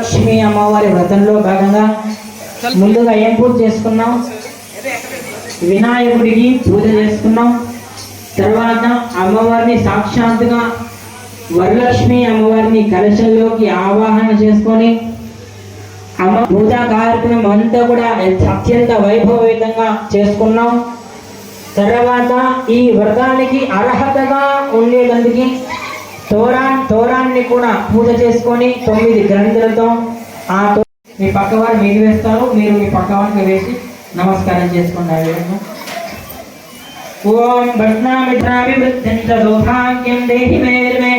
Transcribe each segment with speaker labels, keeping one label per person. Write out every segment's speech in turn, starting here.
Speaker 1: వరలక్ష్మి అమ్మవారి వ్రతంలో భాగంగా ముందుగా ఏం పూజ చేసుకున్నాం? వినాయకుడికి పూజ చేసుకున్నాం. తర్వాత అమ్మవారిని సాక్షాత్తుగా వరలక్ష్మి అమ్మవారిని కలశంలోకి ఆవాహన చేసుకొని అమ్మ పూజా కార్యక్రమం అంతా కూడా అత్యంత వైభవయుతంగా చేసుకున్నాం. తర్వాత ఈ వ్రతానికి అర్హతగా ఉండేటందుకు తోరాన్ని కూడా పూజ చేసుకొని 9 గ్రంథులతో ఆ మీ పక్కవారు మీరు వేస్తారు, మీరు మీ పక్కవారికి వేసి నమస్కారం చేసుకున్నారు. ఓం భట్నామిత్రామి వృద్ధంచ సౌభాగ్యం దేహి మే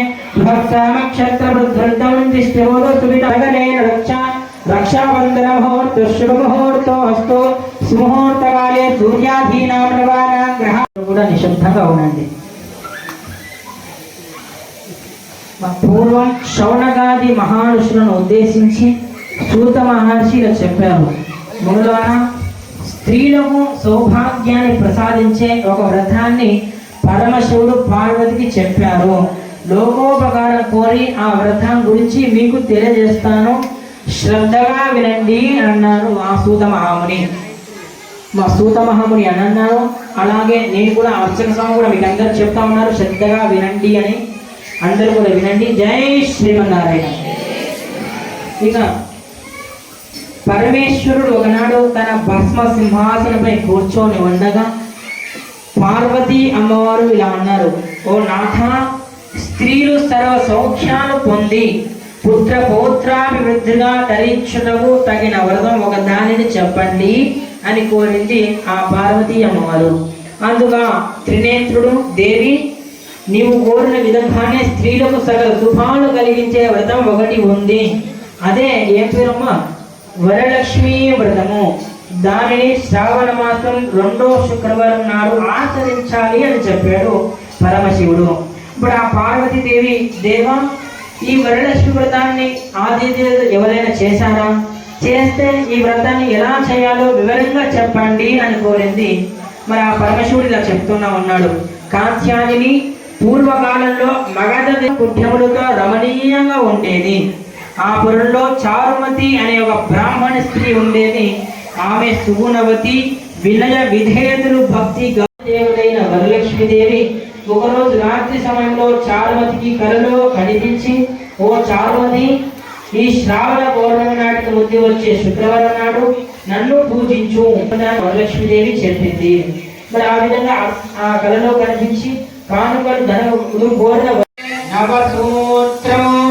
Speaker 1: భక్తామక్షత్ర వృద్ధంతం దిష్టమోదో సువితగలేన రక్షాబంధన ముహూర్త శుభ ముహూర్తో అస్తు సుముహూర్తకాలే సూర్యాధీనాం రవాణా గ్రహాలు కూడా నిశ్శబ్దంగా ఉండండి. పూర్వం శౌనకాది మహారుషులను ఉద్దేశించి సూత మహర్షి చెప్పారు, మునులారా, స్త్రీలకు సౌభాగ్యాన్ని ప్రసాదించే ఒక వ్రతాన్ని పరమశివుడు పార్వతికి చెప్పారు. లోకోపకారం కోరి ఆ వ్రతం గురించి మీకు తెలియజేస్తాను, శ్రద్ధగా వినండి అన్నారు ఆ సూత మహాముని. మా సూత మహాముని అని అన్నారు. అలాగే నేను కూడా అర్చక స్వామి కూడా మీకు అందరూ చెప్తా ఉన్నారు, శ్రద్ధగా వినండి అని. అందరూ కూడా వినండి. జై శ్రీమన్నారాయణ. ఇక పరమేశ్వరుడు ఒకనాడు తన భస్మ సింహాసనపై కూర్చొని ఉండగా పార్వతీ అమ్మవారు ఇలా అన్నారు, ఓ నాథ, స్త్రీలు సర్వ సౌఖ్యాలు పొంది పుత్ర పౌత్రాభివృద్ధిగా ధరించుటకు తగిన వ్రతం ఒక దానిని చెప్పండి అని కోరింది ఆ పార్వతీ అమ్మవారు. అందుగా త్రినేత్రుడు, దేవి, నీవు కోరిన విధంగానే స్త్రీలకు సకల శుభాలు కలిగించే వ్రతం ఒకటి ఉంది. అదే ఏ పేరమ్మ? వరలక్ష్మి వ్రతము. దానిని శ్రావణ మాసం 2వ శుక్రవారం నాడు ఆచరించాలి అని చెప్పాడు పరమశివుడు. ఇప్పుడు ఆ పార్వతీదేవి, దేవా, ఈ వరలక్ష్మి వ్రతాన్ని ఆది ఎవరైనా చేశారా? చేస్తే ఈ వ్రతాన్ని ఎలా చేయాలో వివరంగా చెప్పండి అని కోరింది. మరి ఆ పరమశివుడు ఇలా చెప్తున్నా ఉన్నాడు, కాంత్యాయని పూర్వకాలంలో మగధ కుట్యములతో రమణీయంగా ఉండేది. ఆ పురంలో చారుమతి అనే ఒక బ్రాహ్మణ స్త్రీ ఉండేది. ఆమె సుగుణవతి, వినయ విధేయులు, భక్తి దేవుడైన వరలక్ష్మీదేవి ఒకరోజు రాత్రి సమయంలో చారుమతికి కలలో కనిపించి, ఓ చారుమతి, ఈ శ్రావణ పౌర్ణమి నాటికి ముందు వచ్చే శుక్రవారం నాడు నన్ను పూజించు వరలక్ష్మీదేవి చెప్పింది. మరి ఆ విధంగా ఆ కలలో కనిపించి కానుకలు ధనములు కోరిన నవసూత్రము